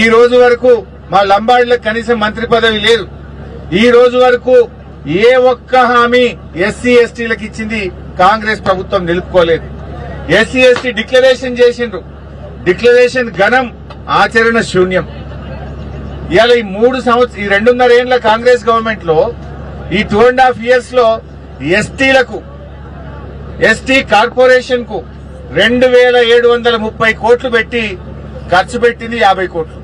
ఈ రోజు వరకు మా లంబాడీలకు కనీసం మంత్రి పదవి లేదు. ఈ రోజు వరకు ఏ ఒక్క హామీ ఎస్సీ ఎస్టీలకు ఇచ్చింది కాంగ్రెస్ ప్రభుత్వం నిలుపుకోలేదు. ఎస్సీ ఎస్టీ డిక్లరేషన్ చేసిండ్రు, డిక్లరేషన్ ఘనం, ఆచరణ శూన్యం. ఇవాళ ఈ 2.5 ఏళ్ల కాంగ్రెస్ గవర్నమెంట్ లో ఈ 2.5 years లో ఎస్టీలకు, ఎస్టీ కార్పొరేషన్ కు 2,730 కోట్లు పెట్టి ఖర్చు పెట్టింది 50 కోట్లు.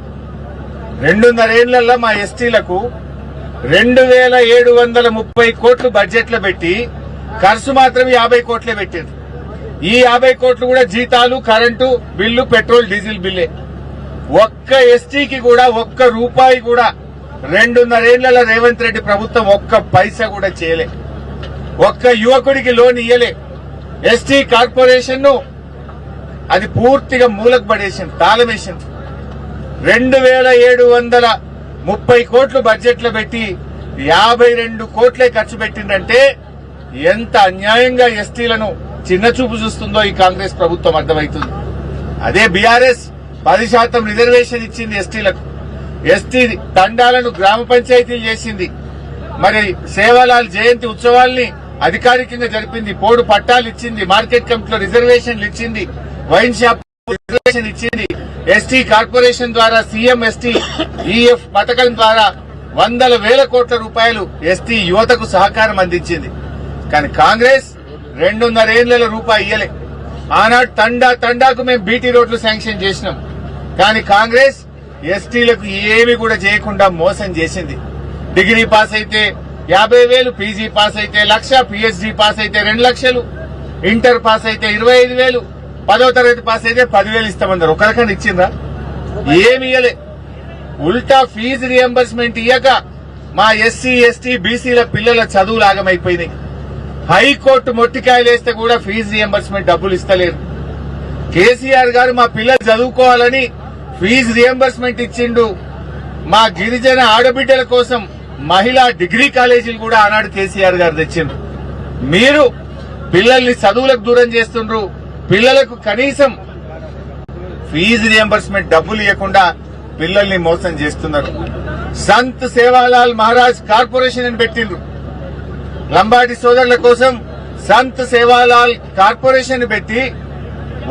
2.5 ఏళ్లలో మా ఎస్టీలకు 2,730 కోట్లు బడ్జెట్ లో పెట్టి ఖర్చు మాత్రం 50 కోట్లే పెట్టింది. ఈ 50 కోట్లు కూడా జీతాలు, కరెంటు బిల్లు, పెట్రోల్, డీజిల్ బిల్లే. ఒక్క ఎస్టీకి కూడా ఒక్క రూపాయి కూడా 2.5 ఏళ్లలో రేవంత్ రెడ్డి ప్రభుత్వం ఒక్క పైసా కూడా చేయలే. ఒక్క యువకుడికి లోన్ ఇయ్యలే. ఎస్టీ కార్పొరేషన్ ను అది పూర్తిగా మూలకు పడేసింది, తాళమేసింది. 2,730 కోట్లు బడ్జెట్ లో పెట్టి 52 కోట్లే ఖర్చు పెట్టిందంటే ఎంత అన్యాయంగా ఎస్టీలను చిన్నచూపు చూస్తుందో ఈ కాంగ్రెస్ ప్రభుత్వం అర్థమవుతుంది. అదే బీఆర్ఎస్ 10% రిజర్వేషన్ ఇచ్చింది ఎస్టీలకు. ఎస్టీ తండాలను గ్రామ పంచాయతీలు చేసింది. మరి సేవాలాల్ జయంతి ఉత్సవాల్ని అధికారికంగా జరిపింది. పోడు పట్టాలు ఇచ్చింది, మార్కెట్ కమిటీలో రిజర్వేషన్లు ఇచ్చింది, వైన్ షాప్ రిజర్వేషన్ ఇచ్చింది. ఎస్టీ కార్పొరేషన్ ద్వారా సీఎం ఎస్టీ ఈఎఫ్ పథకం ద్వారా 100,000 కోట్ల రూపాయలు ఎస్టీ యువతకు సహకారం అందించింది. కానీ కాంగ్రెస్ 2.5 ఏళ్ల రూపాయి ఇయ్యలే. ఆనాడు తండాకు మేము బీటీ రోడ్లు శాంక్షన్ చేసినాం. కానీ కాంగ్రెస్ ఎస్టీలకు ఏమి కూడా చేయకుండా మోసం చేసింది. డిగ్రీ పాస్ అయితే 50,000, పీజీ పాస్ అయితే 1,00,000, పీహెచ్డీ పాస్ అయితే 2 లక్షలు, ఇంటర్ పాస్ అయితే 25,000, 10వ తరగతి పాస్ అయితే 10,000 ఇస్తామన్నారు. ఒకరికన్నా ఇచ్చిందా? ఏమి ఇయ్యలే. ఉల్టా ఫీజు రియంబర్స్మెంట్ ఇయ్యక మా ఎస్సీ, ఎస్టీ, బీసీల పిల్లల చదువులు ఆగమైపోయినాయి. హైకోర్టు మొట్టికాయలేస్తే కూడా ఫీజు రియంబర్స్మెంట్ డబ్బులు ఇస్తలేరు. కేసీఆర్ గారు మా పిల్లలు చదువుకోవాలని ఫీజు రియంబర్స్మెంట్ ఇచ్చిండు. మా గిరిజన ఆడబిడ్డల కోసం మహిళా డిగ్రీ కాలేజీలు కూడా ఆనాడు కేసీఆర్ గారు తెచ్చిండ్రు. మీరు పిల్లల్ని చదువులకు దూరం చేస్తుండ్రు. పిల్లలకు కనీసం ఫీజు రియంబర్స్మెంట్ డబ్బులు ఇవ్వకుండా పిల్లల్ని మోసం చేస్తున్నారు. సంత్ సేవాలాల్ మహారాజ్ కార్పొరేషన్ అని పెట్టిండ్రు. లంబాడి సోదరుల కోసం సంత్ సేవాలాల్ కార్పొరేషన్ పెట్టి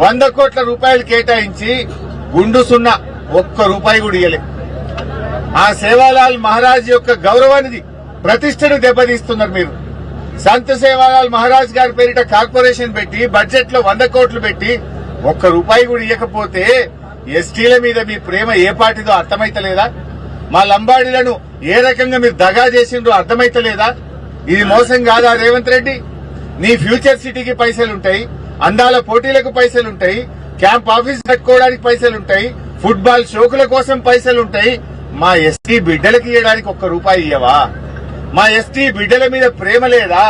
100 కోట్ల రూపాయలు కేటాయించి గుండు సున్నా ఒక్క రూపాయి కూడా ఇయ్యలే. ఆ సేవాలాల్ మహారాజ్ యొక్క గౌరవానికి, ప్రతిష్టను దెబ్బతీస్తున్నారు మీరు. సంత్ సేవాలాల్ మహారాజ్ గారి పేరిట కార్పొరేషన్ పెట్టి బడ్జెట్ లో 100 కోట్లు పెట్టి ఒక్క రూపాయి కూడా ఇవ్వకపోతే ఎస్టీల మీద మీ ప్రేమ ఏ పాటిదో అర్థమైతలేదా? మా లంబాడీలను ఏ రకంగా మీరు దగా చేసిండ్రో అర్థమైతలేదా? ఇది మోసం కాదా రేవంత్ రెడ్డి? నీ ఫ్యూచర్ సిటీకి పైసలుంటాయి, అందాల పోటీలకు పైసలుంటాయి, క్యాంప్ ఆఫీస్ కట్టుకోవడానికి పైసలుంటాయి, ఫుట్బాల్ షోకుల కోసం పైసలుంటాయి. మా ఎస్టీ బిడ్డలకి ఇవ్వడానికి ఒక్క రూపాయి ఇయ్యవా? మా ఎస్టీ బిడ్డల మీద ప్రేమ లేదా?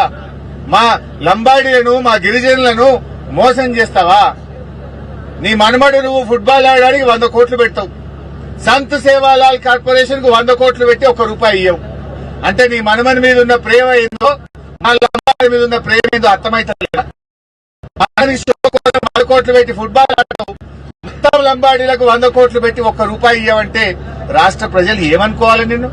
మా లంబాడీలను, మా గిరిజనులను మోసం చేస్తావా? నీ మనమడు నువ్వు ఫుట్బాల్ ఆడడానికి 100 కోట్లు పెడతావు. సంత్ సేవాలాల్ కార్పొరేషన్ కు 100 కోట్లు పెట్టి ఒక్క రూపాయి ఇయ్యవు. అంటే నీ మనమని మీద ఉన్న ప్రేమ ఏందో, మా లంబాడి మీద ఉన్న ప్రేమ ఏందో అర్థమైతలేదా? 100 కోట్లు పెట్టి ఫుట్బాల్ ఆడతావు, మొత్తం లంబాడీలకు 100 కోట్లు పెట్టి ఒక్క రూపాయి ఇవ్వమంటే రాష్ట్ర ప్రజలు ఏమనుకోవాలి నిన్ను?